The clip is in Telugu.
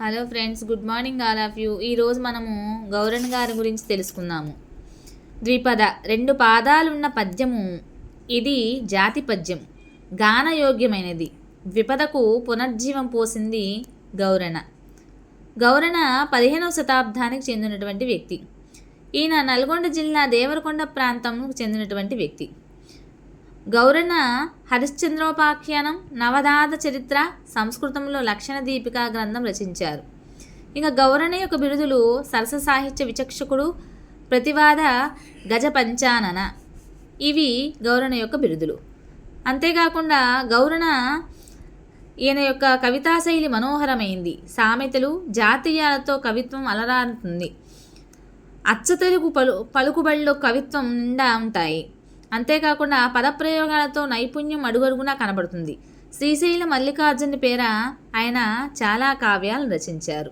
Hello friends, good morning all of you. ఈరోజు మనము గౌరన్ గారి గురించి తెలుసుకుందాము. ద్విపద 2 పాదాలున్న పద్యము. ఇది జాతి పద్యం, గానయోగ్యమైనది. ద్విపదకు పునర్జీవం పోసింది గౌరణ. గౌరణ 15వ శతాబ్దానికి చెందినటువంటి వ్యక్తి. ఈయన నల్గొండ జిల్లా దేవరకొండ ప్రాంతంకు చెందినటువంటి వ్యక్తి. గౌరణ హరిశ్చంద్రోపాఖ్యానం, నవదాత చరిత్ర, సంస్కృతంలో లక్షణ దీపికా గ్రంథం రచించారు. ఇంకా గౌరణ యొక్క బిరుదులు సరస సాహిత్య విచక్షకుడు, ప్రతివాద, గజ పంచానన. ఇవి గౌరణ యొక్క బిరుదులు. అంతేకాకుండా గౌరణ ఈయన యొక్క కవితాశైలి మనోహరమైంది. సామెతలు, జాతీయాలతో కవిత్వం అలరారుతుంది. అచ్చతెలుగు పలుకుబడిలో కవిత్వం నిండా ఉంటాయి. అంతేకాకుండా పదప్రయోగాలతో నైపుణ్యం అడుగడుగునా కనబడుతుంది. శ్రీశైల మల్లికార్జున పేర ఆయన చాలా కావ్యాలను రచించారు.